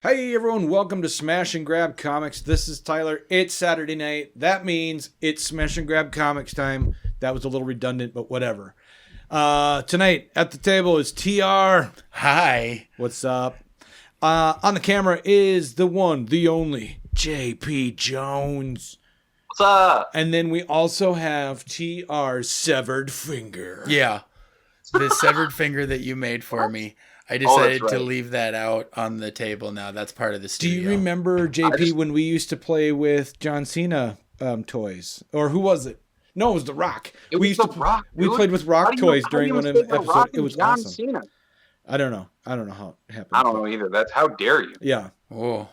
Hey everyone, welcome to Smash and Grab Comics. This is Tyler. It's Saturday night. That means it's Smash and Grab Comics time. That was a little redundant, but whatever. Tonight at the table is TR. Hi. What's up? On the camera is the one, the only, JP Jones. What's up? And then we also have TR's severed finger. Yeah. The severed finger that you made for me. I decided right. to leave that out on the table now. That's part of the Do studio. you remember, JP, when we used to play with John Cena toys? Or who was it? No, it was The Rock. It we was used The to Rock, we dude. played with Rock toys during one mistake The episode. Rock It and was John awesome. Cena? I don't know how it happened. I don't know either. That's how dare you? Yeah. Oh.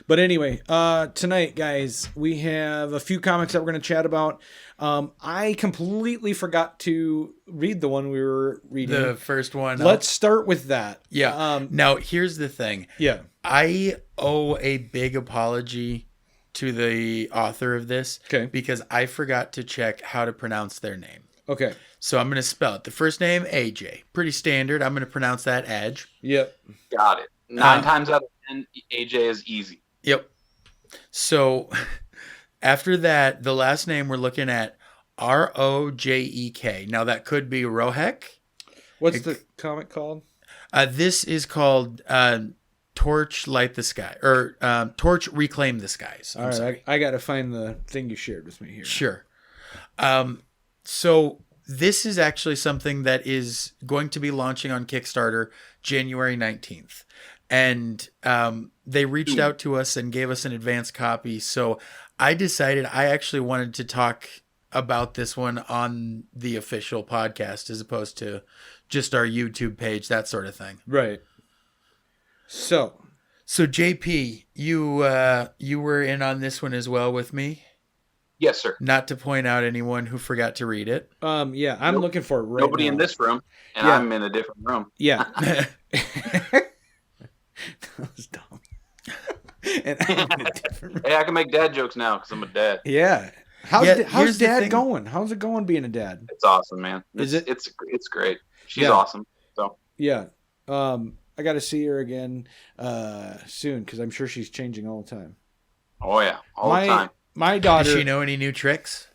But anyway, tonight, guys, we have a few comics that we're going to chat about. I completely forgot to read the one we were reading. The first one. Let's start with that. Yeah. Now, here's the thing. Yeah. I owe a big apology to the author of this. Okay. Because I forgot to check how to pronounce their name. Okay. So I'm going to spell it. The first name, AJ. Pretty standard. I'm going to pronounce that Edge. Yep. Got it. 9 times out of 10, AJ is easy. Yep. So after that, the last name we're looking at Rojek. Now that could be Rohek. What's the comic called? This is called Torch Light the Sky, or Torch Reclaim the Skies. All right, I got to find the thing you shared with me here. Sure. So this is actually something that is going to be launching on Kickstarter January 19th. And they reached out to us and gave us an advance copy. So I decided I actually wanted to talk about this one on the official podcast as opposed to just our YouTube page, that sort of thing. Right. So JP, you were in on this one as well with me. Yes, sir. Not to point out anyone who forgot to read it. Yeah, I'm looking for it right Nobody now. in this room, and Yeah. I'm in a different room. Yeah. That was dumb. And I'm in a different... Hey, I can make dad jokes now because I'm a dad. Yeah. How's here's the dad thing. going? How's it going being a dad? It's awesome, man. Is it? It's great. She's Yeah. awesome. So Yeah. I got to see her again soon because I'm sure she's changing all the time. oh yeah, all the time. My daughter. Does she know any new tricks?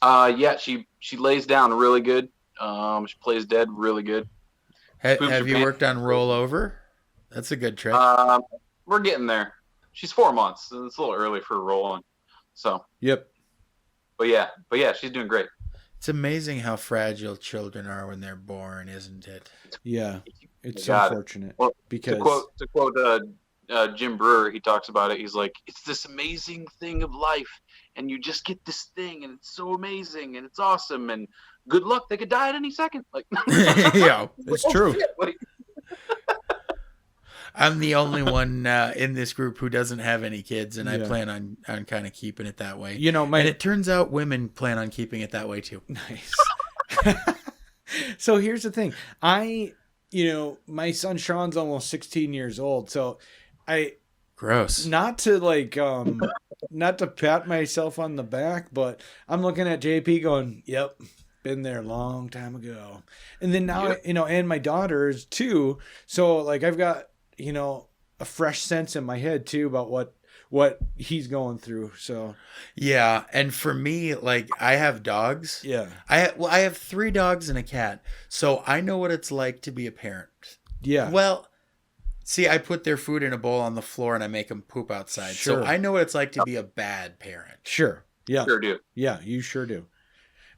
Yeah, she lays down really good. She plays dead really good. Have Poops her you pants. worked on rollover? That's a good trick. We're getting there. She's 4 months. So it's a little early for rolling. So, Yep. but yeah, she's doing great. It's amazing how fragile children are when they're born, isn't it? Yeah. It's Got it. unfortunate Well, because To quote Jim Brewer, he talks about it. He's like, "It's this amazing thing of life, and you just get this thing, and it's so amazing, and it's awesome, and good luck. They could die at any second." Like, Yeah, it's true. shit, like, I'm the only one in this group who doesn't have any kids, and I Yeah. plan on kind of keeping it that way. You know, And it turns out women plan on keeping it that way too. Nice. So here's the thing. My son Sean's almost 16 years old. So Gross. not to not to pat myself on the back, but I'm looking at JP going, yep, been there a long time ago. And then now, Yep. and my daughters too. So like I've got, a fresh sense in my head too about what he's going through. So Yeah, and for me, like I have dogs. yeah. I have 3 dogs and a cat, so I know what it's like to be a parent. Yeah. Well, see, I put their food in a bowl on the floor and I make them poop outside. Sure. So I know what it's like to be a bad parent. Sure. Yeah. sure do. Yeah, you sure do.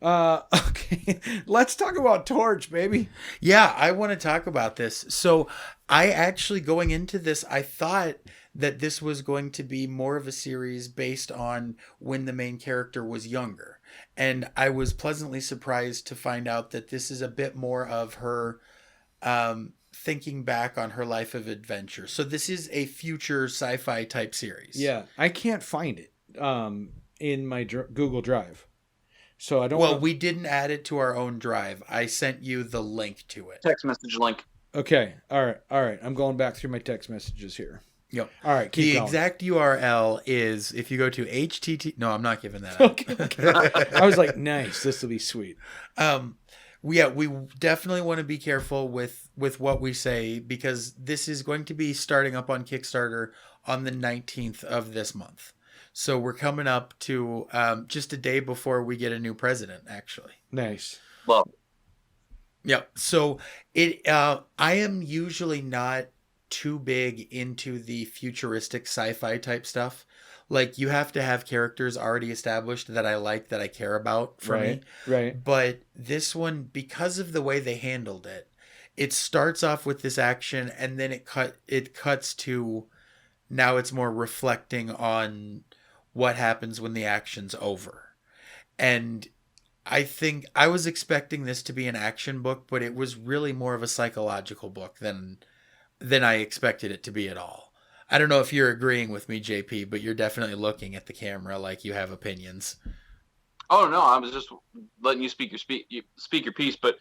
Okay, let's talk about Torch, baby. Yeah, I want to talk about this. So I actually, going into this, I thought that this was going to be more of a series based on when the main character was younger. And I was pleasantly surprised to find out that this is a bit more of her thinking back on her life of adventure. So this is a future sci-fi type series. Yeah, I can't find it in my Google Drive, so I don't. Well, we didn't add it to our own drive. I sent you the link to it. Text message link. Okay, all right. I'm going back through my text messages here. Yep. All right, keep The going. exact URL is, if you go to HTT. No, I'm not giving that out. Okay. I was like, nice. This will be sweet. we definitely want to be careful with what we say, because this is going to be starting up on Kickstarter on the 19th of this month. So we're coming up to just a day before we get a new president, actually. Nice. Well, Yep. So I am usually not too big into the futuristic sci-fi type stuff. Like, you have to have characters already established that I like, that I care about for me. Right. But this one, because of the way they handled it, it starts off with this action, and then it cuts to, now it's more reflecting on what happens when the action's over. And I think I was expecting this to be an action book, but it was really more of a psychological book than I expected it to be at all. I don't know if you're agreeing with me, JP, but you're definitely looking at the camera like you have opinions. oh no, I was just letting you speak your piece. But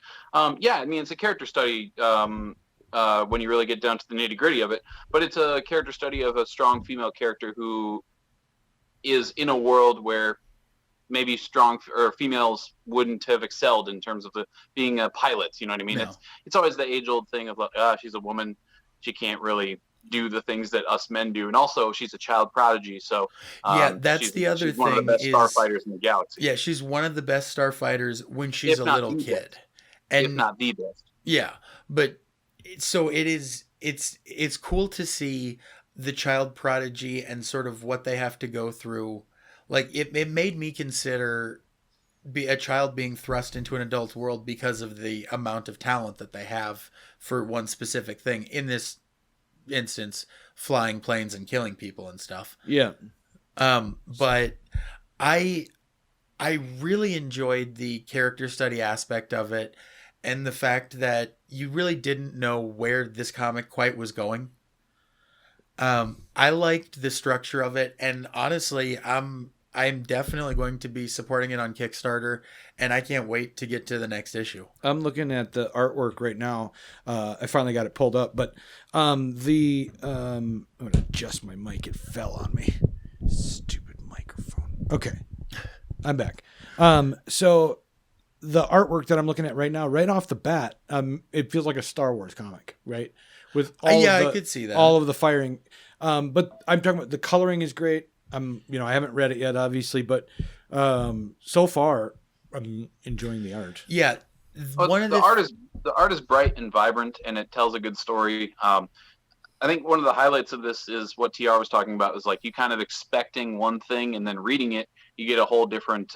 yeah, I mean, it's a character study when you really get down to the nitty gritty of it. But it's a character study of a strong female character who is in a world where maybe strong or females wouldn't have excelled in terms of being a pilot. You know what I mean? No. It's always the age old thing of like, she's a woman, she can't really do the things that us men do, and also she's a child prodigy. So yeah, that's the other she's thing. One of the best starfighters in the galaxy. Yeah, she's one of the best starfighters when she's a little kid, if not the best. Yeah, but so it is. It's cool to see the child prodigy and sort of what they have to go through. Like, it made me consider a child being thrust into an adult world because of the amount of talent that they have for one specific thing. In this instance, flying planes and killing people and stuff. Yeah. But I really enjoyed the character study aspect of it, and the fact that you really didn't know where this comic quite was going. I liked the structure of it, and honestly, I'm definitely going to be supporting it on Kickstarter, and I can't wait to get to the next issue. I'm looking at the artwork right now. I finally got it pulled up, but I'm gonna adjust my mic. It fell on me. Stupid microphone. Okay, I'm back. So the artwork that I'm looking at right now, right off the bat, it feels like a Star Wars comic, right? With all I could see that. All of the firing. But I'm talking about the coloring is great. I haven't read it yet, obviously, but so far I'm enjoying the art. Yeah, the art is bright and vibrant, and it tells a good story. I think one of the highlights of this is what TR was talking about, is like you kind of expecting one thing, and then reading it, you get a whole different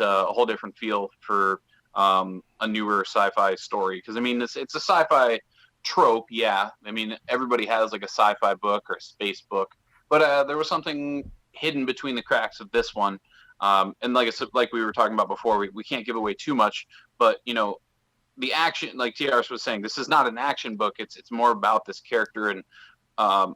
feel for a newer sci-fi story. Because I mean, it's a sci-fi trope, yeah. I mean, everybody has like a sci-fi book or a space book, but there was something hidden between the cracks of this one. And like I said, like we were talking about before, we can't give away too much, but the action, like TRS was saying, this is not an action book. It's more about this character and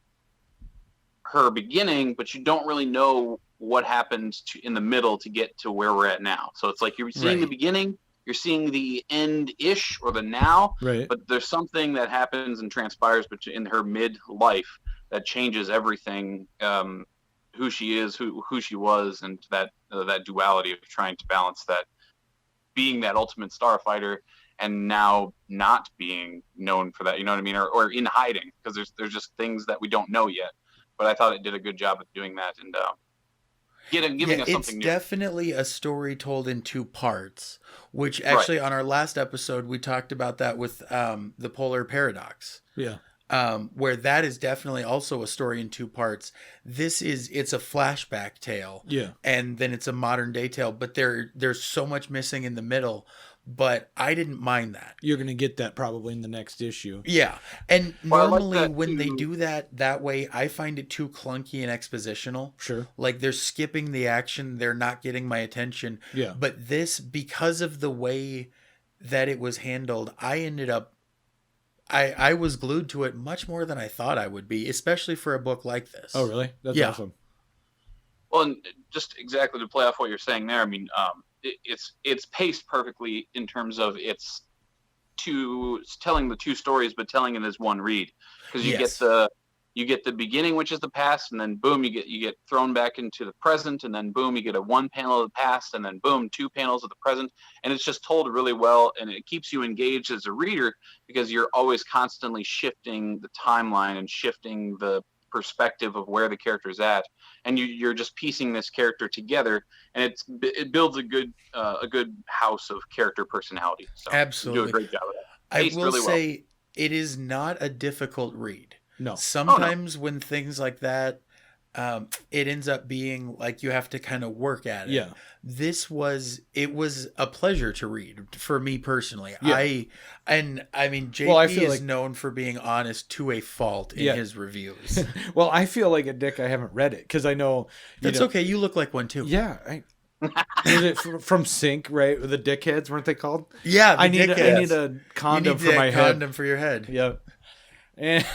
her beginning, but you don't really know what happened in the middle to get to where we're at now. So it's like you're seeing the beginning, you're seeing the end-ish or the now, right? But there's something that happens and transpires in her mid-life that changes everything. Who she is, who she was, and that duality of trying to balance that, being that ultimate starfighter and now not being known for that, you know what I mean, or in hiding, because there's just things that we don't know yet. But I thought it did a good job of doing that and giving us something new. It's definitely a story told in two parts, which actually on our last episode we talked about that with the Polar Paradox. Yeah. Where that is definitely also a story in two parts. It's a flashback tale. Yeah. And then it's a modern day tale, but there's so much missing in the middle, but I didn't mind that. You're going to get that probably in the next issue. Yeah. And normally when they do that way, I find it too clunky and expositional. Sure. Like they're skipping the action. They're not getting my attention. Yeah. But this, because of the way that it was handled, I was glued to it much more than I thought I would be, especially for a book like this. Oh, really? That's awesome. Well, and just exactly to play off what you're saying there, I mean, it's paced perfectly in terms of it's telling the two stories, but telling it as one read. Because you get you get the beginning, which is the past, and then boom, you get thrown back into the present, and then boom, you get a one panel of the past, and then boom, two panels of the present, and it's just told really well, and it keeps you engaged as a reader because you're always constantly shifting the timeline and shifting the perspective of where the character's at, and you're just piecing this character together, and it builds a good house of character personality. So Absolutely. you do a great job of that. I Paced will really well. say it is not a difficult read. No. Sometimes when things like that, it ends up being like you have to kind of work at it. Yeah. It was a pleasure to read for me personally. Yeah. I mean, JP Well, I feel is like- known for being honest to a fault in his reviews. Well, I feel like a dick. I haven't read it because I know That's okay. You look like one too. Yeah. Was it from Sync, right? The dickheads, weren't they called? Yeah. I need a condom for my head. Condom for your head. Yep. And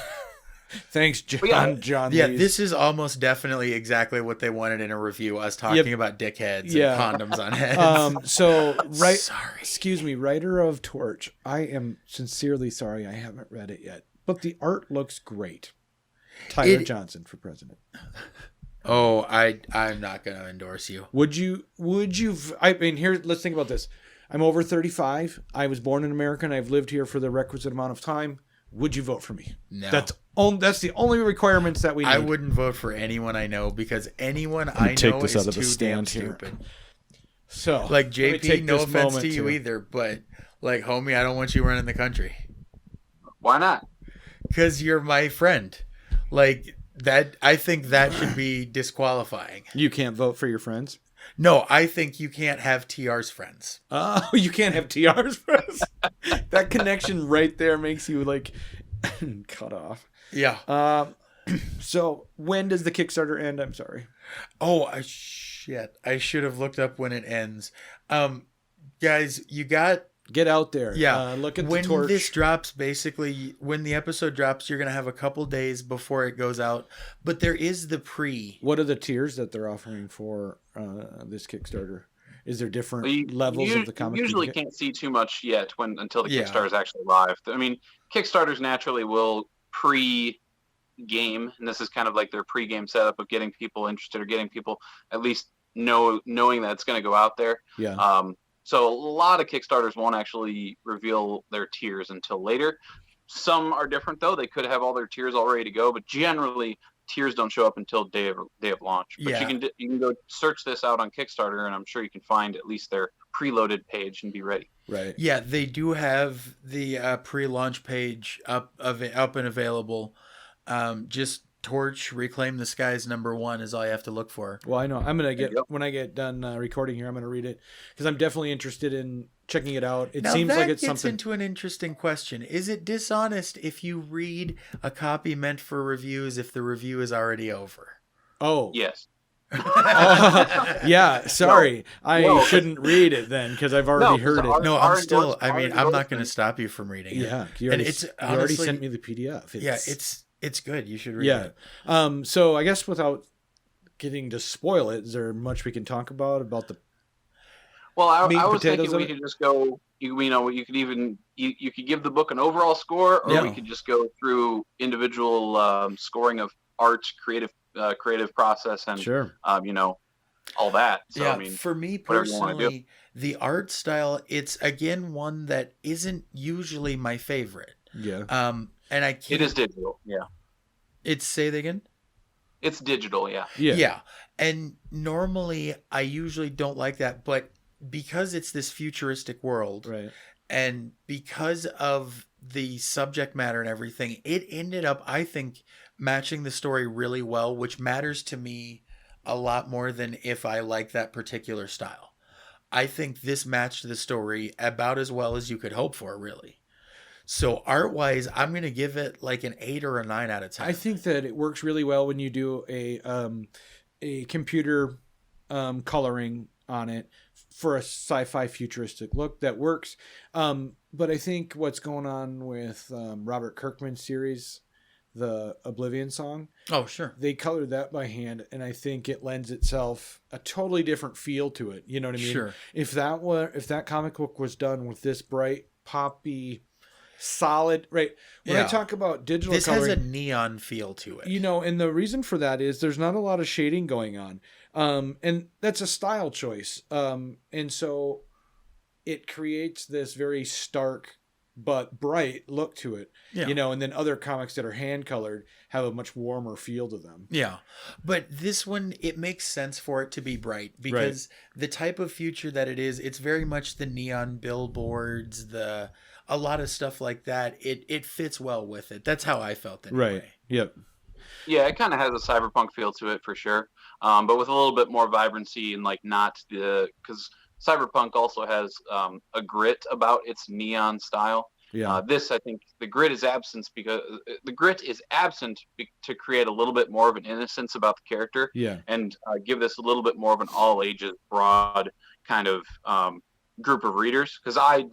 thanks, John. yeah. John. Yeah, Lees. this is almost definitely exactly what they wanted in a review. Us talking about dickheads and condoms on heads. So Sorry. excuse me, writer of Torch. I am sincerely sorry I haven't read it yet, but the art looks great. Tyler Johnson for president. Oh, I'm not going to endorse you. Would you? I mean, here. Let's think about this. I'm over 35. I was born in America, and I've lived here for the requisite amount of time. Would you vote for me? No. That's the only requirements that we need. I wouldn't vote for anyone I know because anyone I take know this is out of the too damn stand here. stupid. So, Like let me JP, take no this offense moment to you either, but like homie, I don't want you running the country Why not? because you're my friend. Like that, I think that should be disqualifying. You can't vote for your friends. No, I think you can't have TR's friends. Oh, you can't have TR's friends. That connection right there makes you like cut off. Yeah. So when does the Kickstarter end? I'm sorry. Oh, shit. I should have looked up when it ends. Guys, you got... Get out there. Yeah. Look at when the torch. this drops, basically, when the episode drops, you're going to have a couple days before it goes out. But there is the pre. What are the tiers that they're offering for this Kickstarter? Is there different levels of the comic? You usually can't see too much yet until the Yeah. Kickstarter is actually live. I mean, Kickstarters naturally will pre-game, and this is kind of like their pre-game setup of getting people interested or getting people at least knowing that it's going to go out there. Yeah. So a lot of Kickstarters won't actually reveal their tiers until later. Some are different though; they could have all their tiers all ready to go, but generally tiers don't show up until day of launch. But Yeah. you can go search this out on Kickstarter, and I'm sure you can find at least their preloaded page and be ready. Right. Yeah, they do have the pre-launch page up and available. Just Torch Reclaim the Skies #1 is all you have to look for. Well, I know I'm gonna There you go. when I get done recording here, I'm gonna read it because I'm definitely interested in checking it out. It Now seems that like it's gets something. into an interesting question. Is it dishonest if you read a copy meant for reviews if the review is already over? Oh. Yes. Yeah. Sorry, No. I shouldn't read it then because I've already heard it. No, Our I'm still. endorsement- I mean, our I'm not going to endorsement- stop you from reading it. Yeah. You And already, it's you already honestly- sent me the PDF. It's good. You should read Yeah. it. So I guess without getting to spoil it, is there much we can talk about the? Well, I Meat and was potatoes thinking we of it? could just go. You could even you could give the book an overall score, or Yeah. we could just go through individual scoring of art, creative process, and Sure. all that. So Yeah, I mean, for me whatever you wanna do. personally, the art style, it's again one that isn't usually my favorite. Yeah. And I it can't. is digital. Yeah, It's say that again. it's digital. Yeah. Yeah. And normally I usually don't like that, but because it's this futuristic world, Right. and because of the subject matter and everything, it ended up, I think, matching the story really well, which matters to me a lot more than if I like that particular style. I think this matched the story about as well as you could hope for, really. So art-wise, I'm going to give it like an 8 or a 9 out of 10. I think that it works really well when you do a computer coloring on it for a sci-fi futuristic look that works. But I think what's going on with Robert Kirkman's series, the Oblivion song, Oh, sure. they colored that by hand, and I think it lends itself a totally different feel to it. You know what I mean? Sure. If that comic book was done with this bright poppy solid. Right. When I talk about digital this coloring, has a neon feel to it. and the reason for that is there's not a lot of shading going on. And that's a style choice. And so it creates this very stark but bright look to it, and then other comics that are hand colored have a much warmer feel to them. Yeah. But this one, it makes sense for it to be bright because the type of future that it is, it's very much the neon billboards, a lot of stuff like that. It fits well with it. That's how I felt anyway. Right. Yep. Yeah, it kind of has a cyberpunk feel to it for sure, but with a little bit more vibrancy and like not because cyberpunk also has a grit about its neon style. Yeah. This, I think, the grit is absent to create a little bit more of an innocence about the character. Yeah. And give this a little bit more of an all ages, broad kind of group of readers. Because I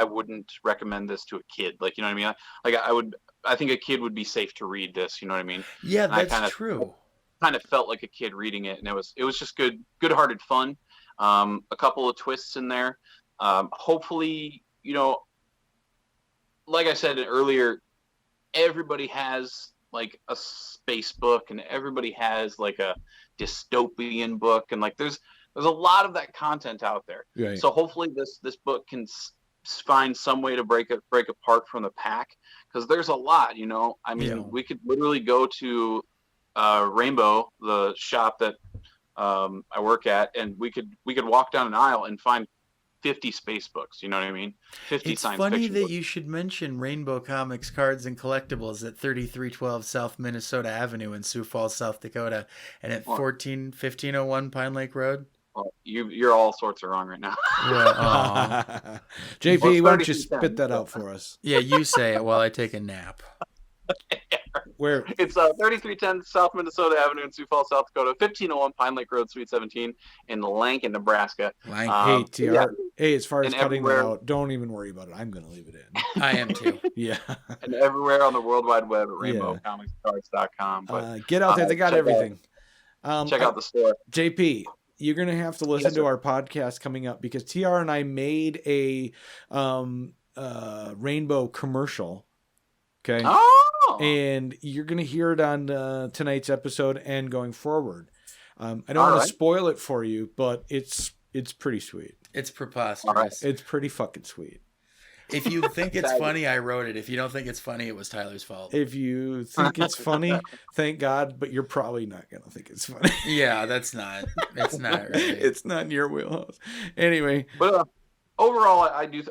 wouldn't recommend this to a kid. Like, you know what I mean? I think a kid would be safe to read this. You know what I mean? Yeah, and that's true. Kind of felt like a kid reading it, and it was just good-hearted fun. A couple of twists in there. Hopefully, like I said earlier, everybody has like a space book, and everybody has like a dystopian book, and like there's a lot of that content out there. Right. So hopefully this book can find some way to break apart from the pack, because there's a lot. I mean, we could literally go to Rainbow, the shop that I work at, and we could walk down an aisle and find 50 space books. You know what I mean? 50 it's science funny fiction that books. you should mention Rainbow Comics Cards and Collectibles at 3312 South Minnesota Avenue in Sioux Falls, South Dakota, and at 1501 Pine Lake Road. Well, you're all sorts of wrong right now. Well, JP, why don't you spit that out for us? Yeah, you say it while I take a nap. Where? It's 3310 South Minnesota Avenue in Sioux Falls, South Dakota, 1501 Pine Lake Road, Suite 17 in Lankin, Nebraska. Hey, TR. Hey, as far as and cutting that out, don't even worry about it. I'm going to leave it in. I am too. Yeah. And everywhere on the World Wide Web at rainbowcomicscards.com. But get out there. They got everything. Check out the store. JP, you're going to have to listen to our podcast coming up, because TR and I made a Rainbow commercial. Okay. Oh! And you're going to hear it on tonight's episode and going forward. I don't want to spoil it for you, but it's pretty sweet. It's preposterous. It's pretty fucking sweet. If you think it's funny, I wrote it. If you don't think it's funny, it was Tyler's fault. If you think it's funny, thank God, but you're probably not going to think it's funny. Yeah, it's not right. It's not in your wheelhouse. Anyway. But overall, I do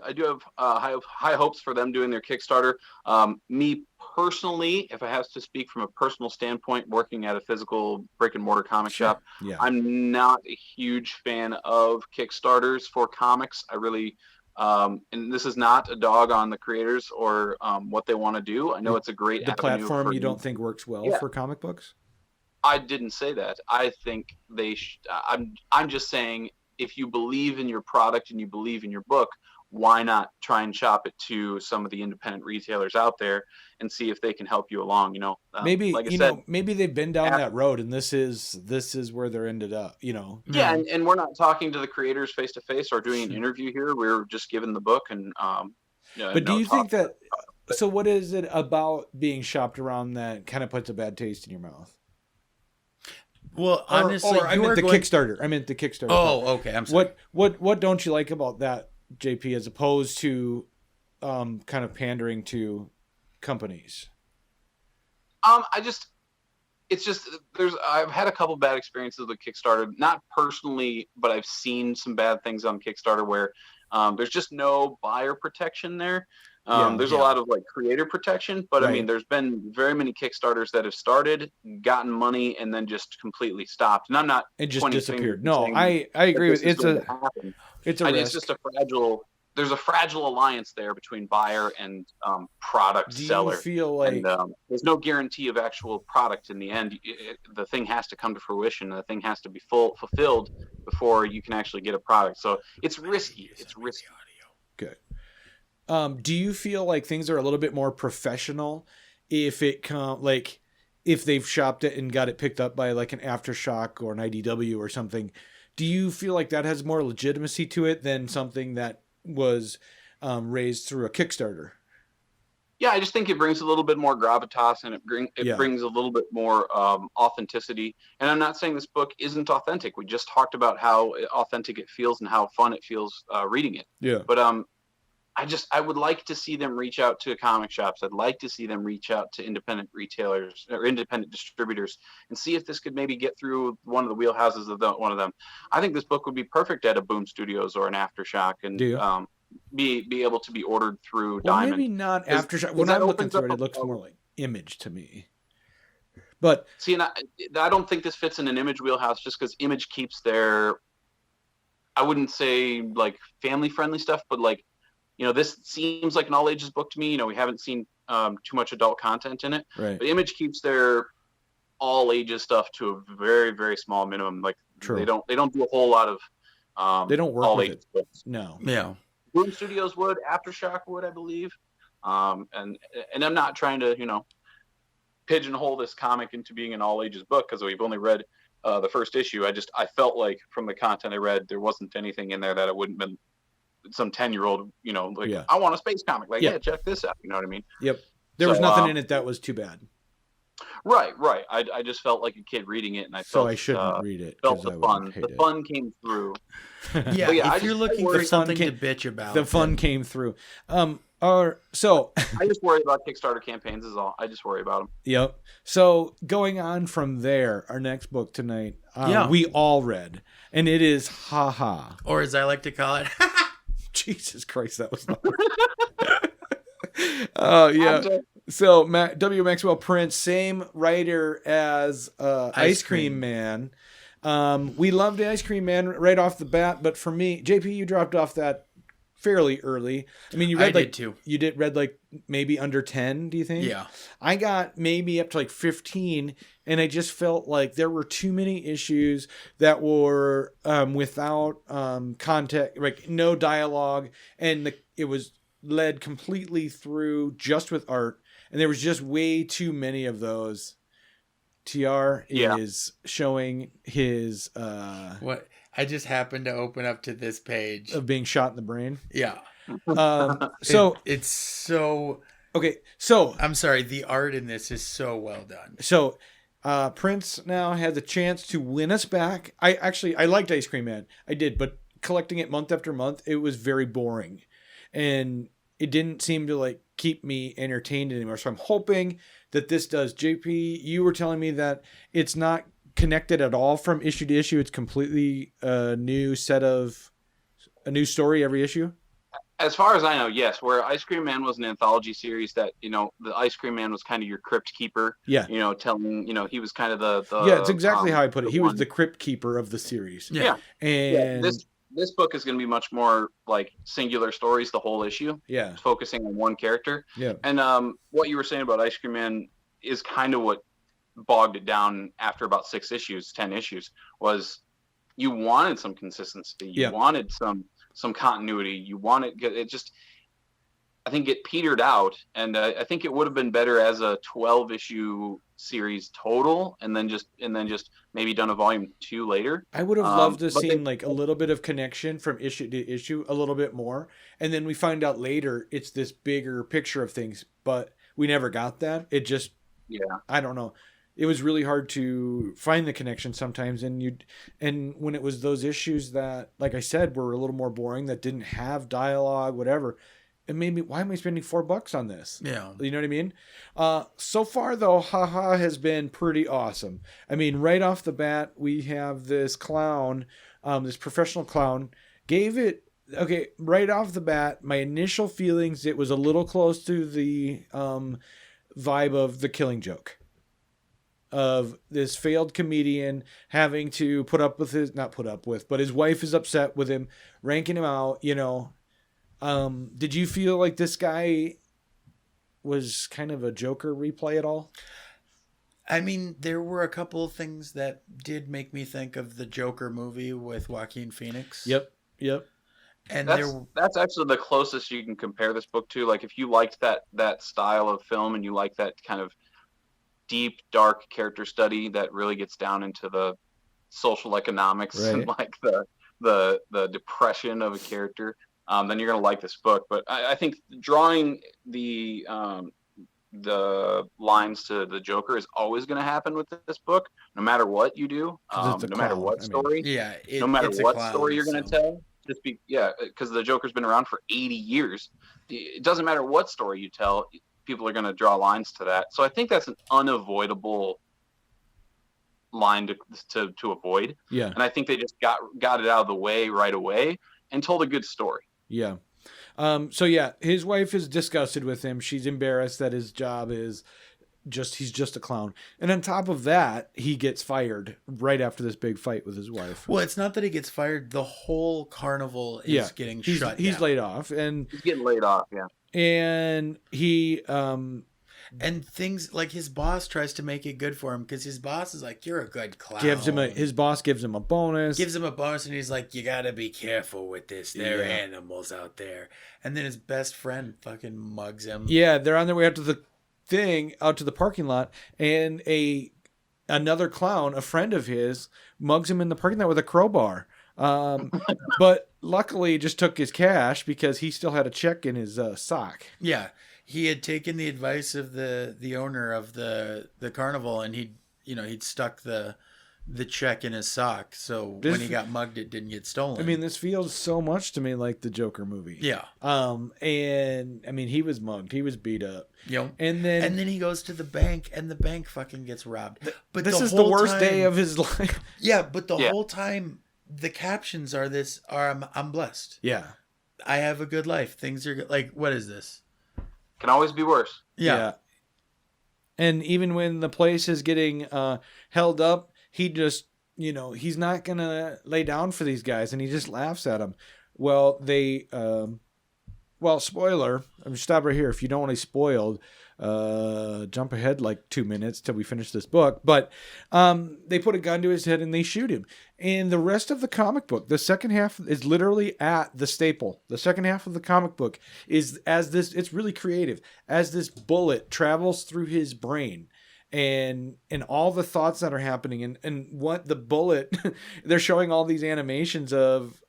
have high hopes for them doing their Kickstarter. Me personally, if I have to speak from a personal standpoint, working at a physical brick and mortar comic shop, I'm not a huge fan of Kickstarters for comics. I really, and this is not a dog on the creators or what they want to do. I know it's a great platform you don't think works well for comic books. I didn't say that. I think they. I'm just saying, if you believe in your product and you believe in your book, why not try and shop it to some of the independent retailers out there and see if they can help you along? Maybe like I said, maybe they've been down that road, and this is where they're ended up. Yeah, and we're not talking to the creators face to face or doing an interview here. We're just given the book and. But do you think that? So, what is it about being shopped around that kind of puts a bad taste in your mouth? Well, honestly, I meant the Kickstarter. Oh, okay. I'm sorry. What don't you like about that, JP, as opposed to kind of pandering to companies? I've had a couple bad experiences with Kickstarter, not personally, but I've seen some bad things on Kickstarter where there's just no buyer protection there. There's a lot of like creator protection, but I mean, there's been very many Kickstarters that have started, gotten money, and then just completely stopped. And I'm not just disappeared. No, I agree with it's a risk. It's just there's a fragile alliance there between buyer and product seller. Do you feel like there's no guarantee of actual product in the end? The thing has to come to fruition, and the thing has to be fulfilled before you can actually get a product. So it's risky. It's risky. Good. Do you feel like things are a little bit more professional if they've shopped it and got it picked up by like an Aftershock or an IDW or something? Do you feel like that has more legitimacy to it than something that was raised through a Kickstarter? Yeah, I just think it brings a little bit more gravitas, and it Yeah. brings a little bit more authenticity. And I'm not saying this book isn't authentic. We just talked about how authentic it feels and how fun it feels reading it. Yeah. But I would like to see them reach out to comic shops. I'd like to see them reach out to independent retailers or independent distributors and see if this could maybe get through one of the wheelhouses of one of them. I think this book would be perfect at a Boom Studios or an Aftershock, and Do you? be able to be ordered through Well, Diamond. maybe not Aftershock. When that I'm looking opens through up it, it looks more like Image to me. But See, and I don't think this fits in an Image wheelhouse just because Image keeps their, I wouldn't say like family friendly stuff, but like, this seems like an all ages book to me. We haven't seen too much adult content in it, right. but Image keeps their all ages stuff to a very, very small minimum. Like True. they don't do a whole lot of they don't work all with ages it. books. No. Yeah. Boom Studios would, Aftershock would, I believe. And I'm not trying to, pigeonhole this comic into being an all ages book because we've only read the first issue. I felt like from the content I read, there wasn't anything in there that it wouldn't been some 10-year-old, like, Yeah. I want a space comic. Like, Yeah. yeah, check this out. You know what I mean? Yep. There was nothing in it that was too bad. Right. I just felt like a kid reading it, and I felt I shouldn't read it. Felt the fun. hate The it. fun came through. Yeah, if you're looking for The fun something to came- bitch about, The fun then- came through. So I just worry about Kickstarter campaigns is all. I just worry about them. Yep. So going on from there, our next book tonight, we all read, and it is HaHa. or as I like to call it, Jesus Christ, that was not. Oh yeah. So W. Maxwell Prince, same writer as Ice Cream Man. We loved the Ice Cream Man right off the bat, but for me, JP, you dropped off that fairly early. I mean, you read did too. You did read like maybe under 10, do you think? Yeah. I got maybe up to like 15, and I just felt like there were too many issues that were without context, like no dialogue, and it was led completely through just with art, and there was just way too many of those. TR is showing his what I just happened to open up to this page of being shot in the brain. Yeah. So it's so okay. So I'm sorry. The art in this is so well done. So Prince now has a chance to win us back. I liked Ice Cream Man. I did, but collecting it month after month, it was very boring, and it didn't seem to like keep me entertained anymore. So I'm hoping that this does. JP, you were telling me that it's not connected at all from issue to issue. It's completely a new story every issue. As far as I know, yes. Where Ice Cream Man was an anthology series that, the Ice Cream Man was kind of your crypt keeper. Yeah. Telling, he was kind of the yeah, it's exactly how I put it. He was the crypt keeper of the series. Yeah. And this book is going to be much more like singular stories, the whole issue. Yeah. Focusing on one character. Yeah. And what you were saying about Ice Cream Man is kind of what bogged it down after about 10 issues, was you wanted some consistency. You wanted some continuity. You wanted it just, I think it petered out, and I think it would have been better as a 12 issue series total, and then just maybe done a volume 2 later. I would have loved to see like a little bit of connection from issue to issue, a little bit more, and then we find out later it's this bigger picture of things, but we never got that. It just, I don't know. It was really hard to find the connection sometimes, and when it was those issues that, like I said, were a little more boring, that didn't have dialogue, whatever, it made me, why am I spending $4 on this? Yeah. You know what I mean? So far though, HaHa has been pretty awesome. I mean, right off the bat, we have this clown, this professional clown, gave it, okay, right off the bat, my initial feelings, it was a little close to the vibe of The Killing Joke. Of this failed comedian having to but his wife is upset with him, ranking him out, Did you feel like this guy was kind of a Joker replay at all? I mean, there were a couple of things that did make me think of the Joker movie with Joaquin Phoenix. Yep. And that's actually the closest you can compare this book to. Like, if you liked that style of film and you like that kind of deep, dark character study that really gets down into the social economics and like the depression of a character, then you're gonna like this book. But I think drawing the lines to the Joker is always going to happen with this book, no matter what you do, 'Cause it's a no matter clown, what I mean. story, Yeah, no matter it's a what clown, story you're going to so. tell. Just because the Joker's been around for 80 years. It doesn't matter what story you tell, people are going to draw lines to that. So I think that's an unavoidable line to avoid. Yeah. And I think they just got it out of the way right away and told a good story. Yeah. So yeah, his wife is disgusted with him. She's embarrassed that his job is he's just a clown. And on top of that, he gets fired right after this big fight with his wife. Well, it's not that he gets fired. The whole carnival is getting shut down. He's laid off, and he's getting laid off. Yeah. And he, and things like his boss tries to make it good for him because his boss is like, "You're a good clown." His boss gives him a bonus. And he's like, "You gotta be careful with this. There are animals out there." And then his best friend fucking mugs him. Yeah, they're on their way out to the parking lot, and another clown, a friend of his, mugs him in the parking lot with a crowbar. But luckily, just took his cash because he still had a check in his sock. Yeah. He had taken the advice of the owner of the carnival, and he'd stuck the check in his sock, so when he got mugged, it didn't get stolen. I mean, this feels so much to me like the Joker movie. Yeah. And I mean, he was mugged, he was beat up. Yep. And then he goes to the bank, and the bank fucking gets robbed. But this is the worst day of his life. Yeah, but the whole time, the captions are I'm blessed. Yeah. I have a good life. Things are good. Like, what is this? Can always be worse. Yeah. And even when the place is getting held up, he just, he's not going to lay down for these guys, and he just laughs at them. Well, spoiler, I'm stop right here. If you don't want to be spoiled, jump ahead like 2 minutes till we finish this book. But they put a gun to his head and they shoot him. And the rest of the comic book, the second half is literally at the staple. The second half of the comic book is it's really creative, as this bullet travels through his brain. And all the thoughts that are happening and what the bullet, they're showing all these animations of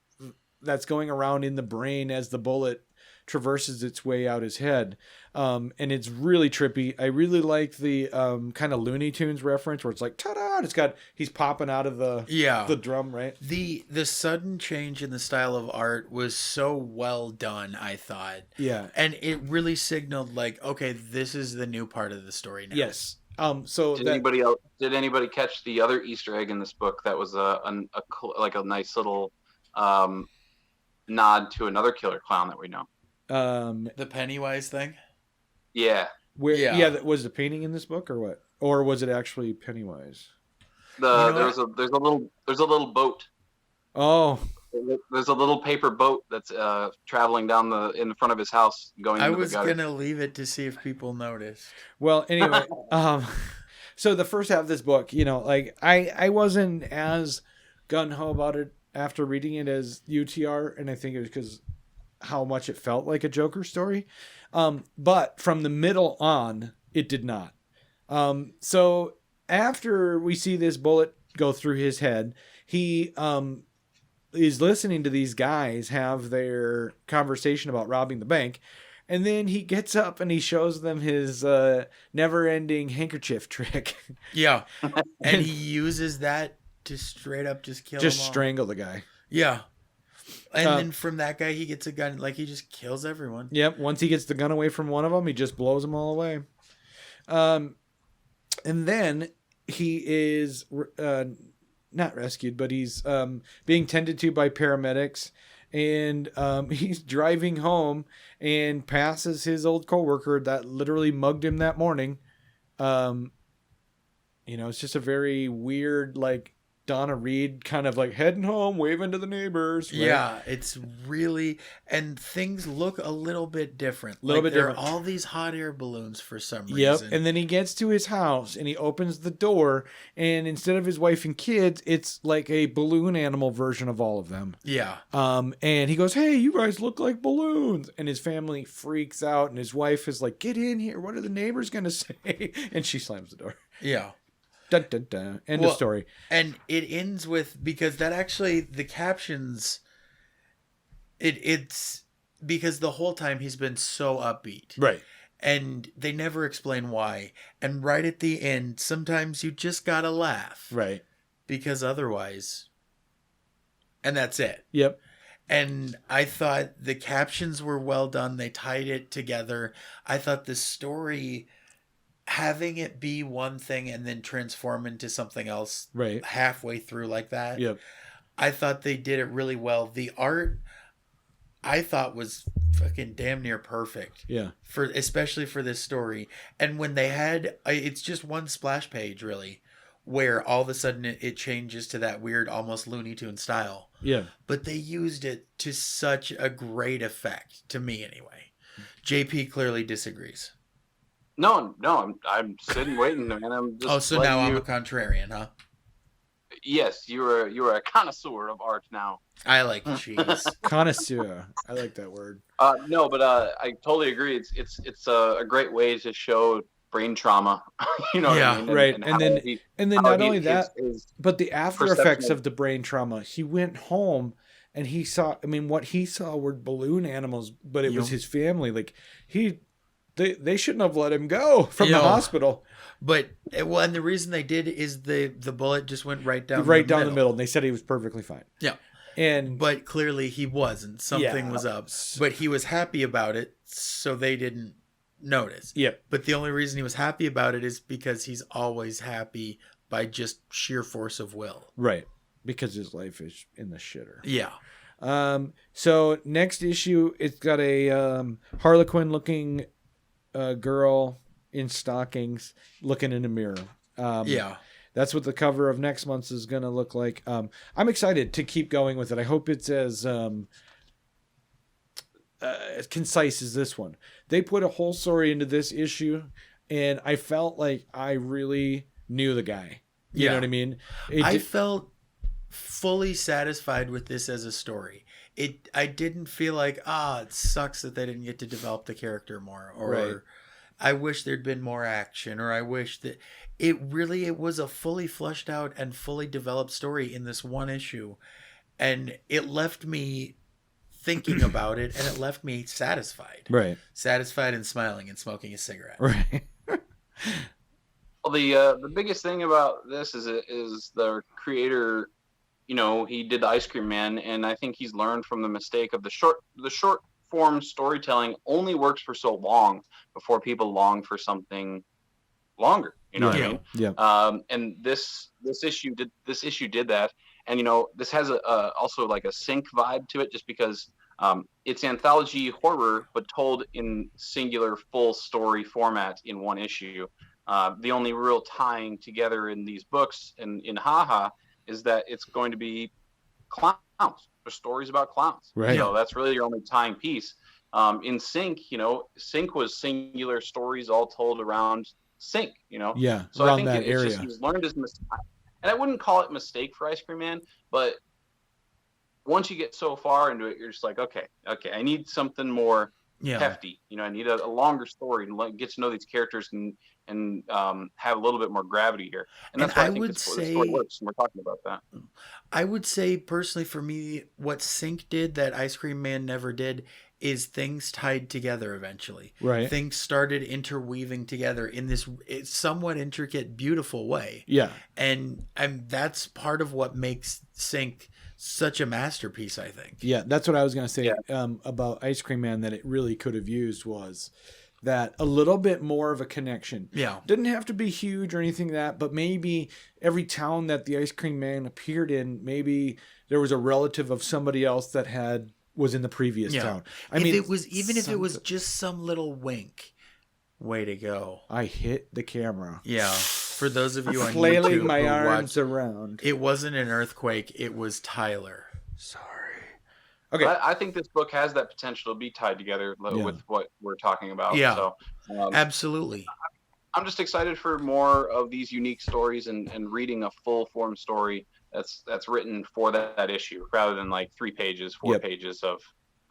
that's going around in the brain as the bullet traverses its way out his head. And it's really trippy. I really like the kind of Looney Tunes reference where it's like, ta-da! He's popping out of the drum, right? The sudden change in the style of art was so well done, I thought. Yeah. And it really signaled like, okay, this is the new part of the story now. Yes. Did anybody catch the other Easter egg in this book that was a nice little nod to another killer clown that we know? The Pennywise thing? Yeah. Was the painting in this book or what? Or was it actually Pennywise? There's a little boat. Oh. There's a little paper boat that's traveling down in the front of his house going into the gutter. I was gonna leave it to see if people noticed. Well, anyway, so the first half of this book, I wasn't as gung-ho about it after reading it as UTR, and I think it was because how much it felt like a Joker story. But from the middle on, it did not. So after we see this bullet go through his head, he is listening to these guys have their conversation about robbing the bank. And then he gets up and he shows them his never-ending handkerchief trick. Yeah. And he uses that to straight up just kill him all. Strangle the guy. Yeah. And then from that guy, he gets a gun. Like, he just kills everyone. Yep. Once he gets the gun away from one of them, he just blows them all away. And then he is not rescued, but he's being tended to by paramedics. And he's driving home and passes his old coworker that literally mugged him that morning. It's just a very weird, like, Donna Reed kind of like heading home, waving to the neighbors. Right? Yeah, it's really, and things look a little bit different. There are all these hot air balloons for some reason. Yep, and then he gets to his house and he opens the door, and instead of his wife and kids, it's like a balloon animal version of all of them. Yeah. And he goes, "Hey, you guys look like balloons," and his family freaks out, and his wife is like, "Get in here! What are the neighbors gonna say?" And she slams the door. Yeah. Dun, dun, dun. End of story. And it ends with, because that actually, the captions, it's because the whole time he's been so upbeat. Right. And they never explain why. And right at the end, sometimes you just gotta laugh. Right. Because otherwise... And that's it. Yep. And I thought the captions were well done. They tied it together. I thought the story, having it be one thing and then transform into something else Right. halfway through like that. Yep. I thought they did it really well. The art, I thought, was fucking damn near perfect. Yeah. Especially for this story. And when they had, it's just one splash page really, where all of a sudden it changes to that weird, almost Looney Tune style. Yeah. But they used it to such a great effect, to me anyway. JP clearly disagrees. No, I'm sitting waiting, and I'm just. So now I'm a contrarian, huh? Yes, you're a connoisseur of art now. I like cheese. Connoisseur. I like that word. No, but I totally agree. It's a great way to show brain trauma. You know what I mean? Right. And then not only that, but the after effects of the brain trauma. He went home and he saw, what he saw were balloon animals, but it was his family. Like they shouldn't have let him go from the hospital. But and the reason they did is the bullet just went right down the middle. And they said he was perfectly fine. Yeah. But clearly he wasn't. Something was up. But he was happy about it, so they didn't notice. Yep. But the only reason he was happy about it is because he's always happy by just sheer force of will. Right. Because his life is in the shitter. Yeah. So next issue, it's got a Harlequin looking girl in stockings looking in a mirror. That's what the cover of next month's is going to look like. I'm excited to keep going with it. I hope it's as concise as this one. They put a whole story into this issue, and I felt like I really knew the guy. You know what I mean? I felt fully satisfied with this as a story. I didn't feel like, it sucks that they didn't get to develop the character more, or I wish there'd been more action, or I wish that it was a fully fleshed out and fully developed story in this one issue. And it left me thinking about it, and it left me satisfied. Right. Satisfied and smiling and smoking a cigarette. Right. Well, the biggest thing about this is the creator, he did the Ice Cream Man, and I think he's learned from the mistake of the short form storytelling only works for so long before people long for something longer. You know what I mean? Yeah. And this issue did that, and this has also like a sync vibe to it, just because it's anthology horror but told in singular full story format in one issue. The only real tying together in these books and in HaHa is that it's going to be clowns. There's stories about clowns. Right. That's really your only tying piece. In Sync, Sync was singular stories all told around Sync. Yeah. So around I think that it's area. just he's learned his mistake, and I wouldn't call it mistake for Ice Cream Man, but once you get so far into it, you're just like, okay, I need something more hefty. I need a longer story and get to know these characters and have a little bit more gravity here. And that's why I think this story works. And we're talking about that. I would say personally for me, what Sync did that Ice Cream Man never did is things tied together eventually. Right. Things started interweaving together in this somewhat intricate, beautiful way. Yeah. And that's part of what makes Sync such a masterpiece, I think. Yeah, that's what I was going to say about Ice Cream Man that it really could have used was that a little bit more of a connection. Yeah. Didn't have to be huge or anything like that, but maybe every town that the Ice Cream Man appeared in, maybe there was a relative of somebody else that was in the previous town. If it was just some little wink, way to go. I hit the camera. Yeah. For those of you on flailing YouTube my who arms watched, around. It wasn't an earthquake. It was Tyler. Sorry. Okay. I think this book has that potential to be tied together with what we're talking about. Yeah. So, absolutely. I'm just excited for more of these unique stories and reading a full form story that's written for that issue, rather than like 3 pages, 4 pages of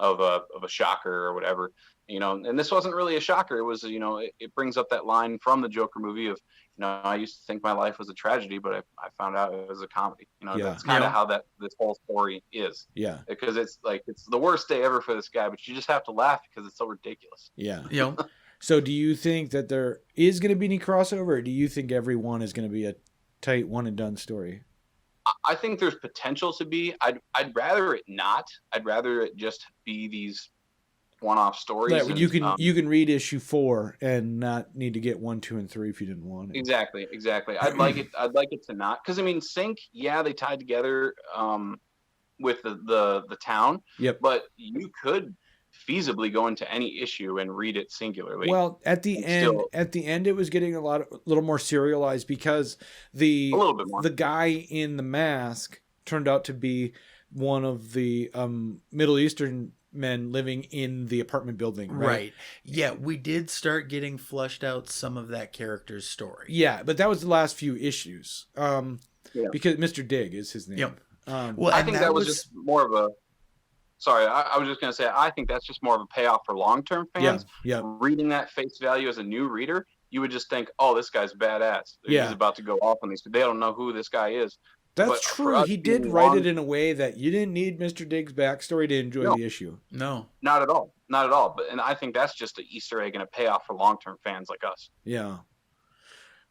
a shocker or whatever. And this wasn't really a shocker. It was, it brings up that line from the Joker movie of I used to think my life was a tragedy, but I found out it was a comedy. Yeah. That's kind of how this whole story is. Yeah. Because it's the worst day ever for this guy, but you just have to laugh because it's so ridiculous. Yeah. You know, So do you think that there is going to be any crossover, or do you think every one is going to be a tight one and done story? I think there's potential to be. I'd rather it not. I'd rather it just be these one-off stories. Like, and, you can read issue 4 and not need to get 1, 2, and 3 if you didn't want it. Exactly. I'd like it to not, because I mean, Sync, they tied together with the town. Yep. But you could feasibly go into any issue and read it singularly. Well, at the end, it was getting a little more serialized because a little bit more. The guy in the mask turned out to be one of the Middle Eastern men living in the apartment building, right? Yeah, we did start getting flushed out some of that character's story. Yeah, but that was the last few issues. Because Mr. Dig is his name. Yep. Well, I think that was just more of a. Sorry, I was just going to say, I think that's just more of a payoff for long-term fans. Yeah. Reading that face value as a new reader, you would just think, oh, this guy's badass. He's about to go off on these. They don't know who this guy is. That's true. He did write it in a way that you didn't need Mr. Dig's backstory to enjoy the issue. No. Not at all. And I think that's just an Easter egg and a payoff for long-term fans like us. Yeah.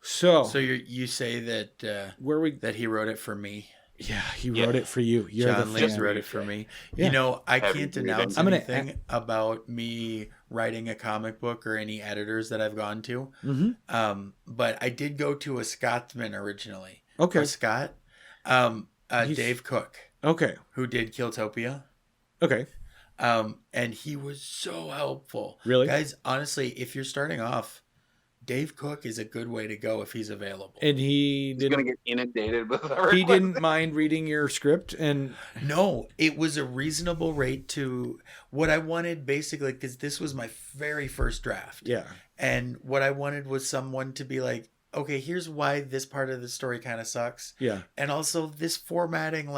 So you say that that he wrote it for me. Yeah, he wrote it for you. John Lees wrote it for me. Yeah. I can't announce anything about me writing a comic book or any editors that I've gone to. Mm-hmm. But I did go to a Scotsman originally. Okay. A Scot. Dave Cook. Okay. Who did Killtopia. Okay. And he was so helpful. Really? Guys, honestly, if you're starting off, Dave Cook is a good way to go if he's available. And he's going to get inundated with our He didn't mind reading your script and no, it was a reasonable rate to what I wanted basically, because this was my very first draft. Yeah. And what I wanted was someone to be like, okay, here's why this part of the story kind of sucks. Yeah. And also this formatting,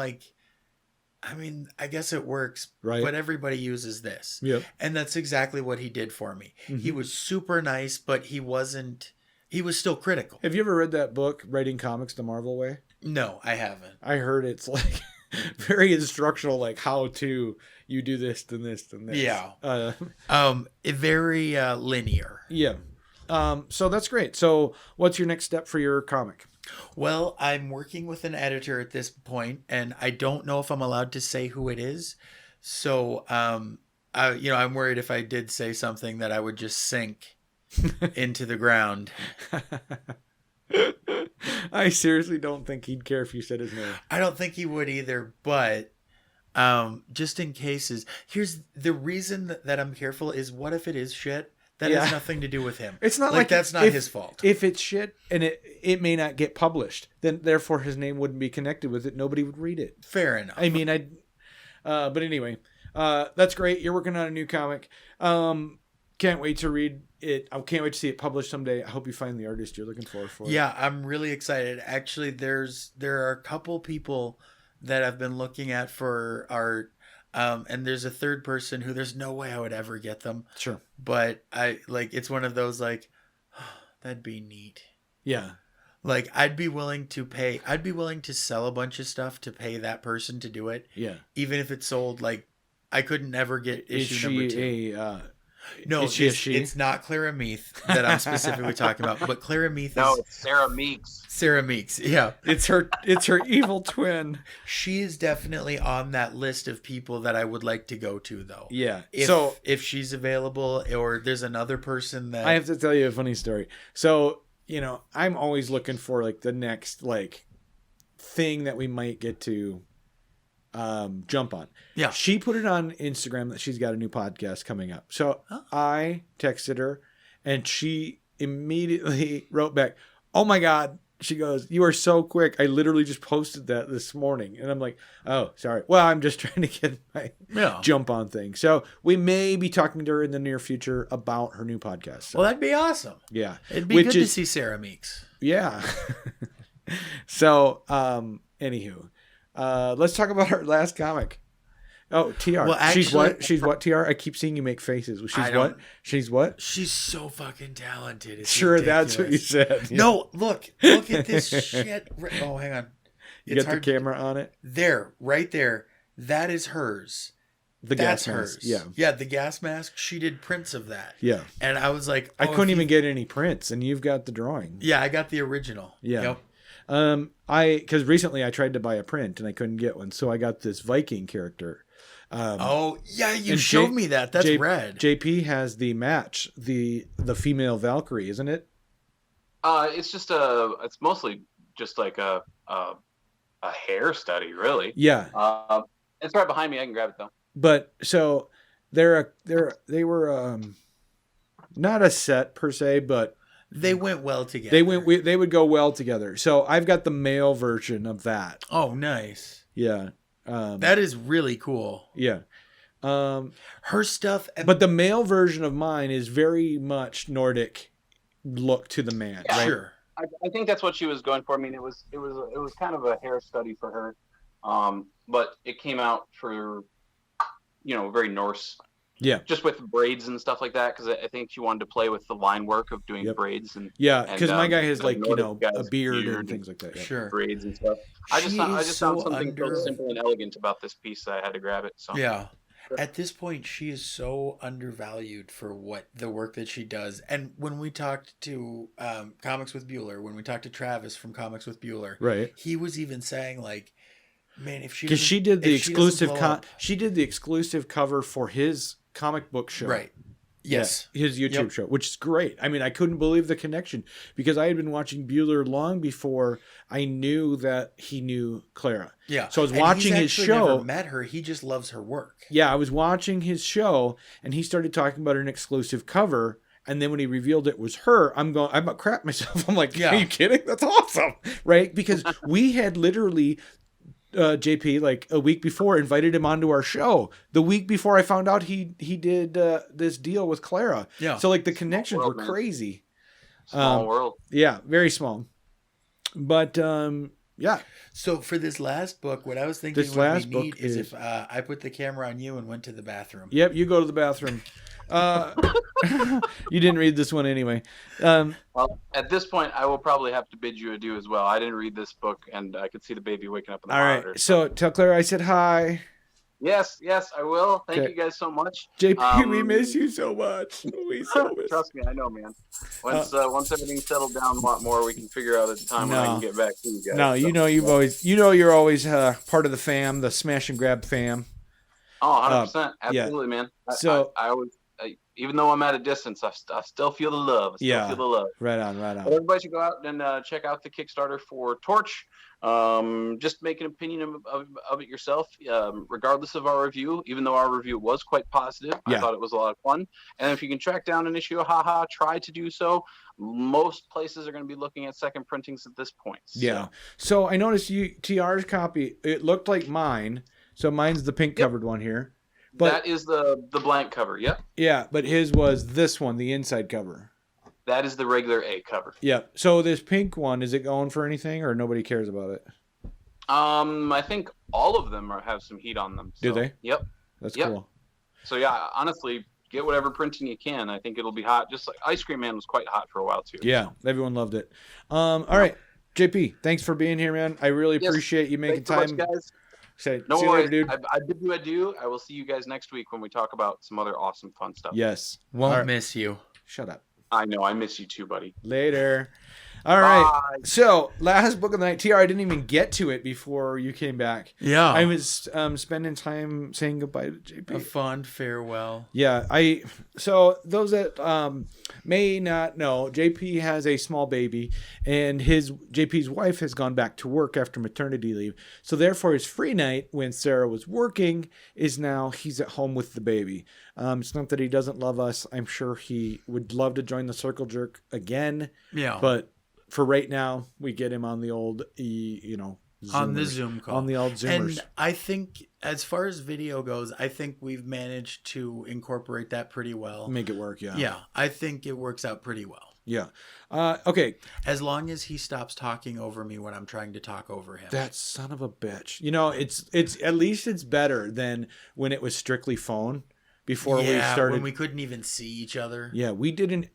I mean, I guess it works, right? But everybody uses this. Yep. And that's exactly what he did for me. Mm-hmm. He was super nice, but he was still critical. Have you ever read that book, Writing Comics the Marvel Way? No, I haven't. I heard it's very instructional, like how to, you do this, then this, then this. Yeah. Very linear. Yeah. So that's great. So what's your next step for your comic? Well, I'm working with an editor at this point, and I don't know if I'm allowed to say who it is. So, I'm worried if I did say something that I would just sink into the ground. I seriously don't think he'd care if you said his name. I don't think he would either, but just in cases, here's the reason that I'm careful is what if it is shit? That has nothing to do with him. It's not like that's not his fault. If it's shit and it may not get published, then therefore his name wouldn't be connected with it. Nobody would read it. Fair enough. I mean, but anyway, that's great. You're working on a new comic. Can't wait to read it. I can't wait to see it published someday. I hope you find the artist you're looking for it. Yeah, I'm really excited. Actually, there are a couple people that I've been looking at for art. And there's a third person who there's no way I would ever get them. Sure. But it's one of those that'd be neat. Yeah. I'd be willing to sell a bunch of stuff to pay that person to do it. Yeah. Even if it sold, I couldn't ever get issue number 2. No, it's not Clara Meath that I'm specifically talking about, but Clara Meath it's Sarah Meeks. Sarah Meeks, yeah. It's her evil twin. She is definitely on that list of people that I would like to go to, though. Yeah. If she's available, or there's another person that... I have to tell you a funny story. So, I'm always looking for the next thing that we might get to jump on. Yeah. She put it on Instagram that she's got a new podcast coming up. So I texted her and she immediately wrote back, "Oh my God." She goes, "You are so quick. I literally just posted that this morning." And I'm like, "Oh, sorry. Well, I'm just trying to get my jump on thing." So we may be talking to her in the near future about her new podcast. So, well, that'd be awesome. Yeah. It'd be good to see Sarah Meeks. Yeah. So, anywho. Let's talk about our last comic. Oh, TR. Well, She's actually- what? She's what, TR? I keep seeing you make faces. She's I what? don't- She's what? She's so fucking talented. It's Sure, that's what you ridiculous. said. Yeah. No, look at this shit. Oh, hang on. You It's got the hard- camera on it? There, right there. That is hers. The That's gas mask. hers. Yeah. Yeah, the gas mask. She did prints of that. Yeah. And I was like, I oh, couldn't if even you- get any prints, and you've got the drawing. Yeah, I got the original. Yeah. Yep. Because recently I tried to buy a print and I couldn't get one, so I got this Viking character. Oh, yeah, you and showed me that. That's red. JP has the match, the female Valkyrie, isn't it? It's just it's mostly just like a hair study, really. Yeah. It's right behind me. I can grab it though. But so they were not a set per se, but They went well together. they would go well together. So I've got the male version of that. Oh, nice. Yeah. That is really cool. Yeah. Her stuff. But the male version of mine is very much Nordic look to the man. Yeah. Right? Sure. I think that's what she was going for. I mean, it was kind of a hair study for her, but it came out for, very Norse. Yeah. Just with braids and stuff like that, because I think she wanted to play with the line work of doing Yep. braids and Yeah, because my guy has the like Nordic a guy's beard and things like that. Yeah. Sure. braids and stuff. I just She found is so something so under- simple and elegant about this piece that I had to grab it. So Yeah. At this point, she is so undervalued for the work that she does. And when we talked to Comics with Bueller, when we talked to Travis from Comics with Bueller, Right. he was even saying like, man, if she Because she did the if she doesn't exclusive blow up- she did the exclusive cover for his comic book show. right. Yes. Yeah, his YouTube Yep. show, which is great. I mean, I couldn't believe the connection because I had been watching Bueller long before I knew that he knew Clara. Yeah. So I was And watching he's his actually show. Never met her. He just loves her work. Yeah, I was watching his show and he started talking about an exclusive cover. And then when he revealed it was her, I'm about crap myself. I'm like, Yeah. Are you kidding? That's awesome. Right? Because we had literally, JP, like a week before, invited him onto our show. The week before I found out he did this deal with Clara. Yeah. So like the connections world, were man. crazy. small world. Yeah, very small. But yeah. So for this last book, what I was thinking This would last be neat book is is- if I put the camera on you and went to the bathroom. Yep, you go to the bathroom. You didn't read this one anyway. Well, at this point, I will probably have to bid you adieu as well. I didn't read this book, and I could see the baby waking up in the All monitor. right. So tell Clara I said hi. Yes, I will. Thank Okay. you guys so much. JP, we miss you so much. We so miss. Trust me, I know, man. Once everything's settled down a lot more, we can figure out a time when I No. can get back to you guys. No, So- you're always part of the fam, the smash and grab fam. Oh, 100%. yeah. Absolutely, man. So- I always, even though I'm at a distance, I still feel the love. I still Yeah. feel the love. Right on. But everybody should go out and check out the Kickstarter for Torch. Just make an opinion of it yourself, regardless of our review. Even though our review was quite positive, Yeah. I thought it was a lot of fun. And if you can track down an issue of HaHa, try to do so. Most places are going to be looking at second printings at this point. So, Yeah. So I noticed TR's copy, it looked like mine. So mine's the pink covered one here. But that is the blank cover. Yep. yeah, but his was this one, the inside cover. That is the regular A cover. Yeah. So this pink one, is it going for anything or nobody cares about it? I think all of them have some heat on them. Do so, they? Yep. That's Yep. cool. So yeah, honestly, get whatever printing you can. I think it'll be hot. Just like Ice Cream Man was quite hot for a while too. Yeah, everyone loved it. All right, JP, thanks for being here, man. I really Yes, appreciate you making Thanks so time. much, guys. Say, No see you worries. later, dude. I bid you adieu. I will see you guys next week when we talk about some other awesome fun stuff. Yes. Won't All right. miss you. Shut up. I know. I miss you too, buddy. Later. All right. Bye. So last book of the night, TR. I didn't even get to it before you came back. Yeah. I was spending time saying goodbye to JP. A fond farewell. Yeah, so those that may not know, JP has a small baby, and JP's wife has gone back to work after maternity leave. So therefore, his free night when Sarah was working is now he's at home with the baby. It's not that he doesn't love us. I'm sure he would love to join the Circle Jerk again, Yeah. but for right now, we get him on the old, on the Zoomers. Zoom call. On the old Zoomers. And I think as far as video goes, I think we've managed to incorporate that pretty well. Make it work, yeah. Yeah, I think it works out pretty well. Yeah. Okay. As long as he stops talking over me when I'm trying to talk over him. That son of a bitch. You know, it's at least it's better than when it was strictly phone before we started. When we couldn't even see each other. Yeah, we did an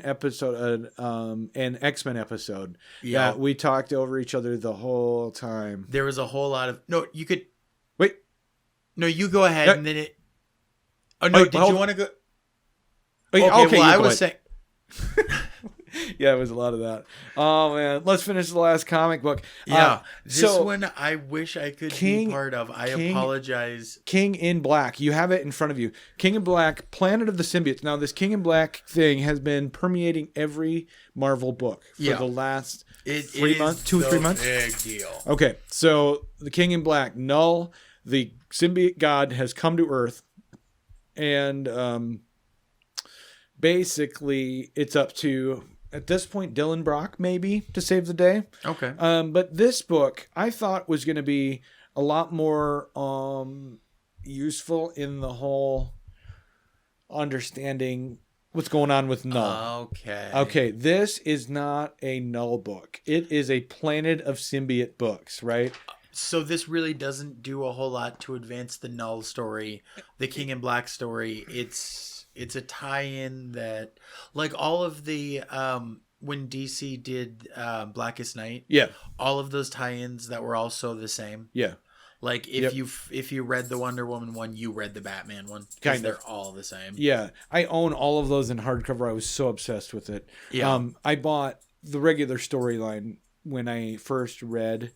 episode, an X-Men episode. Yeah, that we talked over each other the whole time. there was a whole lot of you could Wait. No, you go ahead Yeah. and then it. Oh no! Wait, did hold- you want to go? Wait, Okay, okay, well, you I go was ahead. saying. Yeah, it was a lot of that. Oh man, let's finish the last comic book. Yeah, this so one I wish I could King- be part of. I apologize. King in Black, you have it in front of you. King in Black, Planet of the Symbiotes. Now, this King in Black thing has been permeating every Marvel book for the last 3 months, 3 months. Big deal. Okay, so the King in Black, Null, the symbiote god, has come to Earth, and basically it's up to, at this point, Dylan Brock maybe to save the day. Okay. But this book I thought was going to be a lot more useful in the whole understanding what's going on with Null. Okay, this is not a Null book. It is a Planet of Symbiote books, right? So this really doesn't do a whole lot to advance the Null story, the King in Black story. It's a tie-in that, like all of the when DC did Blackest Night, Yeah, all of those tie-ins that were also the same. yeah. Like if you read the Wonder Woman one, you read the Batman one, because Kind of. they're all the same. Yeah, I own all of those in hardcover. I was so obsessed with it. Yeah. I bought the regular storyline when I first read.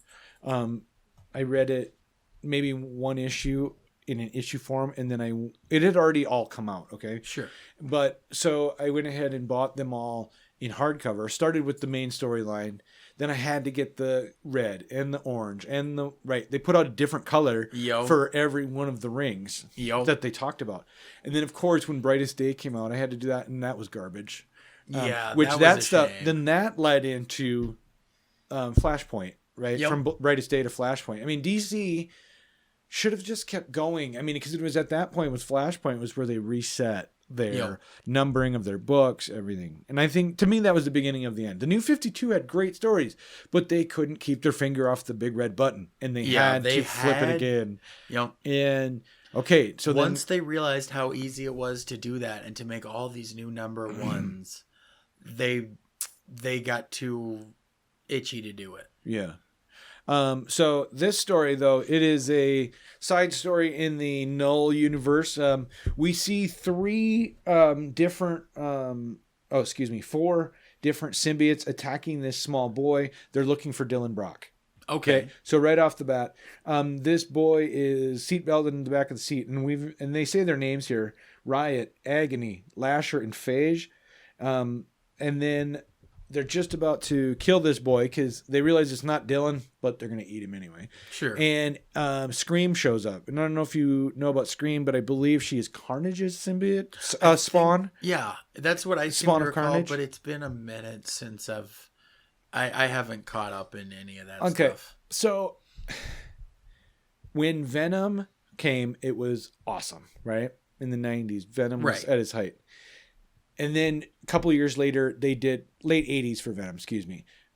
I read it maybe one issue in an issue form, and then it had already all come out. Okay, Sure. but so I went ahead and bought them all in hardcover. Started with the main storyline. Then I had to get the red and the orange and they put out a different color for every one of the rings that they talked about. And then of course when Brightest Day came out, I had to do that, and that was garbage. That stuff shame. then that led into Flashpoint, right? Yep. From Brightest Day to Flashpoint. I mean, DC should have just kept going. I mean, because it was at that point was Flashpoint was where they reset their numbering of their books, everything. And I think to me that was the beginning of the end. The New 52 had great stories, but they couldn't keep their finger off the big red button, and they had to flip it again. And okay, so once they realized how easy it was to do that and to make all these new number ones, they got too itchy to do it. Yeah. So this story, though, it is a side story in the Null universe. We see four different symbiotes attacking this small boy. They're looking for Dylan Brock. Okay. So right off the bat, this boy is seatbelted in the back of the seat, and they say their names here: Riot, Agony, Lasher, and Phage. And then they're just about to kill this boy because they realize it's not Dylan, but they're going to eat him anyway. Sure. And Scream shows up. And I don't know if you know about Scream, but I believe she is Carnage's symbiote spawn. Yeah, that's what I seem Spawn to of recall, Carnage? but it's been a minute since I haven't caught up in any of that Okay. stuff. So when Venom came, it was awesome, right? In the 90s, Venom was at its height. And then a couple of years later, they did late 80s for Venom,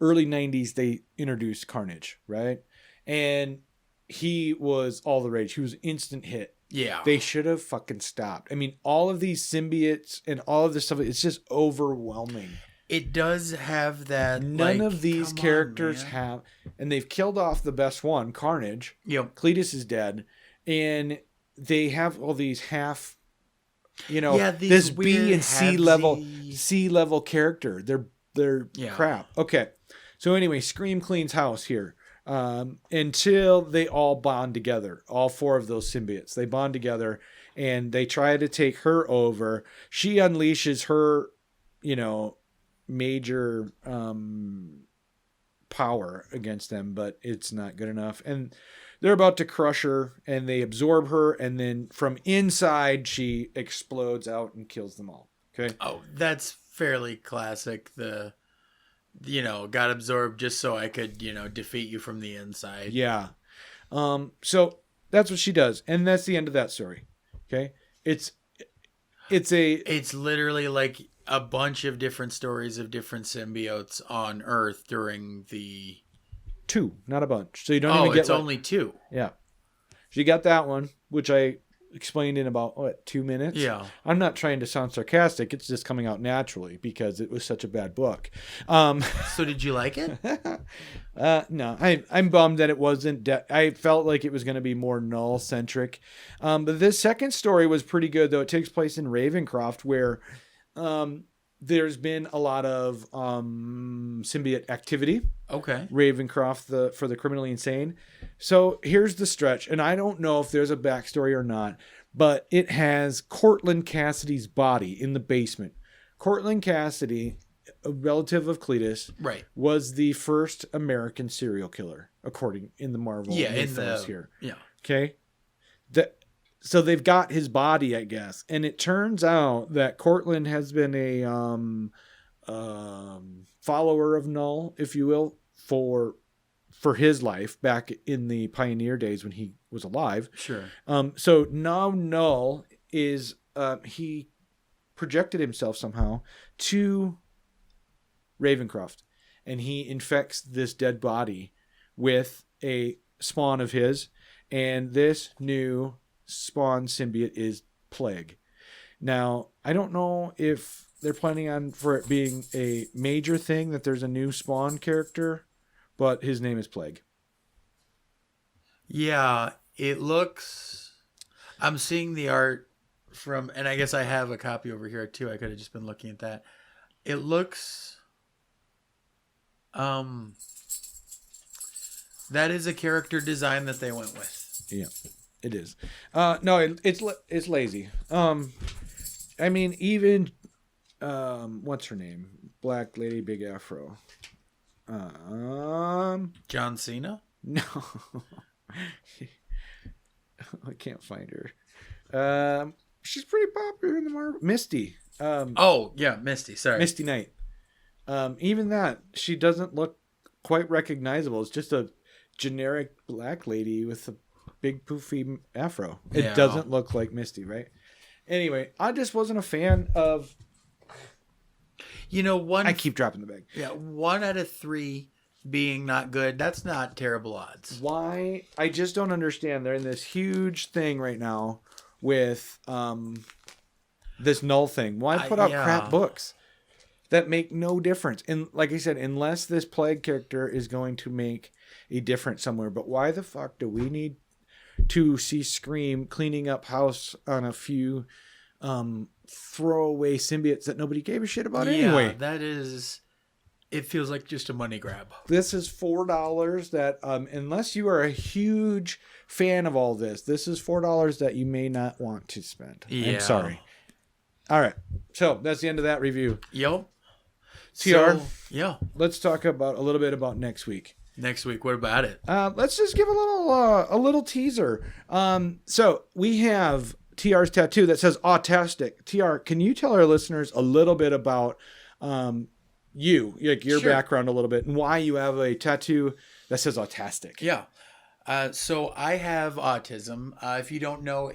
early 90s, they introduced Carnage, right? And he was all the rage. He was an instant hit. Yeah. They should have fucking stopped. I mean, all of these symbiotes and all of this stuff, it's just overwhelming. It does have that. None of these characters have, and they've killed off the best one, Carnage. Yep. Cletus is dead. And they have all these half, these this weird B and C level character. They're crap. Okay. So anyway, Scream cleans house here. Until they all bond together. All four of those symbiotes. They bond together and they try to take her over. She unleashes her, major power against them, but it's not good enough. And they're about to crush her, and they absorb her, and then from inside, she explodes out and kills them all. Okay? Oh, that's fairly classic. Got absorbed just so I could, defeat you from the inside. Yeah. So that's what she does, and that's the end of that story. Okay? It's literally like a bunch of different stories of different symbiotes on Earth during the... 2, not a bunch. So you don't even get... it's only 2. Yeah. So you got that one, which I explained in about, 2 minutes? Yeah. I'm not trying to sound sarcastic. It's just coming out naturally because it was such a bad book. So did you like it? No, I'm bummed that it wasn't. I felt like it was going to be more null-centric. But this second story was pretty good, though. It takes place in Ravencroft, where there's been a lot of symbiote activity. Okay. Ravencroft for the criminally insane. So here's the stretch, and I don't know if there's a backstory or not, but it has Cortland Cassidy's body in the basement. Cortland Cassidy, a relative of Cletus, right, was the first American serial killer, according in the Marvel mythos here. Yeah. Okay. So they've got his body, I guess, and it turns out that Cortland has been a follower of Null, if you will, for his life back in the pioneer days when he was alive. Sure. So now Null is he projected himself somehow to Ravencroft, and he infects this dead body with a spawn of his, and this new spawn symbiote is Plague. Now, I don't know if they're planning on for it being a major thing that there's a new spawn character, but his name is Plague. Yeah, it looks... I'm seeing the art from... And I guess I have a copy over here, too. I could have just been looking at that. It looks... that is a character design that they went with. Yeah, it is. No, it's lazy. I mean, even... what's her name? Black lady, big afro. John Cena? No. I can't find her. She's pretty popular in the Marvel. Misty. Misty. Sorry. Misty Knight. Even that, she doesn't look quite recognizable. It's just a generic black lady with a big poofy afro. It doesn't look like Misty, right? Anyway, I just wasn't a fan of... I keep dropping the bag. Yeah, 1 out of 3 being not good. That's not terrible odds. Why? I just don't understand. They're in this huge thing right now with this Null thing. Why put out crap books that make no difference? And like I said, unless this Plague character is going to make a difference somewhere. But why the fuck do we need to see Scream cleaning up house on a few throwaway symbiotes that nobody gave a shit about anyway? That is... It feels like just a money grab. This is $4 that, unless you are a huge fan of all this is $4 that you may not want to spend. Yeah. I'm sorry. All right. So that's the end of that review. Yep. TR. Let's talk a little bit about next week. Next week, what about it? Let's just give a little teaser. So we have TR's tattoo that says autistic. TR, can you tell our listeners a little bit about you, like your background a little bit, and why you have a tattoo that says autistic? Yeah. So I have autism. If you don't know,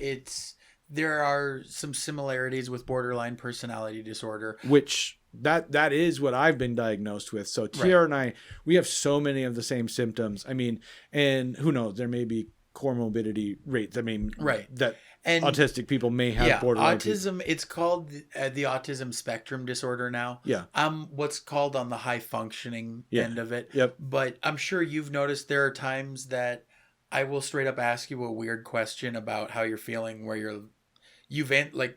there are some similarities with borderline personality disorder, which that is what I've been diagnosed with. So TR and I, we have so many of the same symptoms. I mean, and who knows, there may be comorbidity rates. I mean, that and autistic people may have borderline autism. It's called the autism spectrum disorder now. Yeah. I'm what's called on the high functioning end of it. Yep. But I'm sure you've noticed there are times that I will straight up ask you a weird question about how you're feeling, where you've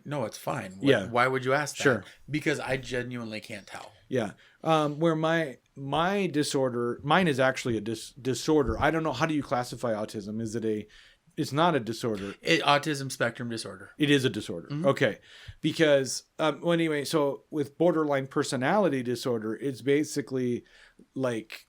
no, it's fine. Why would you ask that? Sure. Because I genuinely can't tell. Yeah. Where my disorder, mine is actually a disorder. I don't know. How do you classify autism? Is it it's not a disorder. Autism spectrum disorder. It is a disorder. Mm-hmm. Okay. Because, anyway, so with borderline personality disorder, it's basically like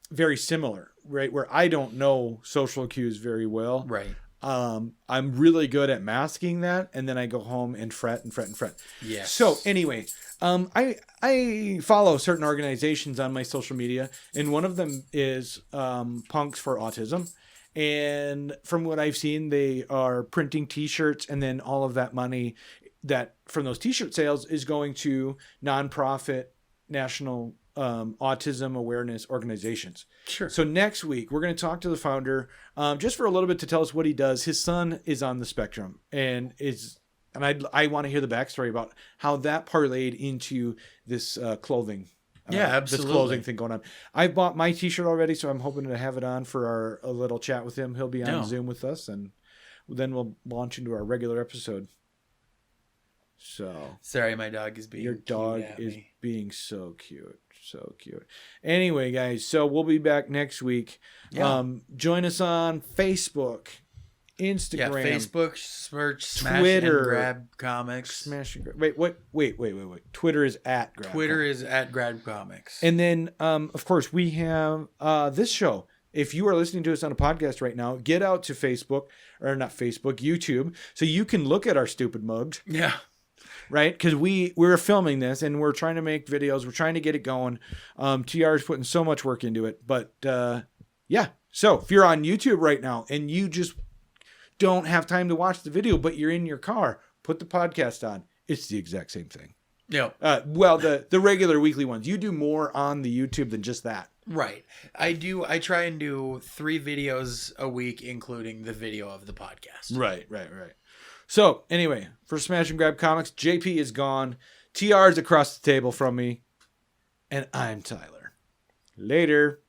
very similar, right? Where I don't know social cues very well. Right. I'm really good at masking that, and then I go home and fret and fret and fret. Yes. So anyway, I follow certain organizations on my social media, and one of them is Punks for Autism. And from what I've seen, they are printing T-shirts, and then all of that money that from those t-shirt sales is going to nonprofit national autism awareness organizations. Sure. So next week we're going to talk to the founder just for a little bit to tell us what he does. His son is on the spectrum and I want to hear the backstory about how that parlayed into this clothing. Absolutely. This clothing thing going on. I bought my t-shirt already, so I'm hoping to have it on for a little chat with him. He'll be on Zoom with us, and then we'll launch into our regular episode. So sorry, my dog is being your dog cute at is me. being so cute. So cute. Anyway, guys, so we'll be back next week. Yeah. Join us on Facebook, Instagram, Facebook, search Smash Twitter, and Grab Comics. Smash and Grab. Wait. Twitter is at Grab. Twitter is at Grab Comics. And then, of course, we have this show. If you are listening to us on a podcast right now, get out to Facebook, or not Facebook, YouTube, so you can look at our stupid mugs. Yeah. Right? Because we're filming this and we're trying to make videos. We're trying to get it going. TR is putting so much work into it. But yeah. So if you're on YouTube right now and you just don't have time to watch the video, but you're in your car, put the podcast on. It's the exact same thing. Yeah. Well, the regular weekly ones. You do more on the YouTube than just that. Right. I try and do 3 videos a week, including the video of the podcast. Right. So anyway, for Smash and Grab Comics, JP is gone. TR is across the table from me. And I'm Tyler. Later.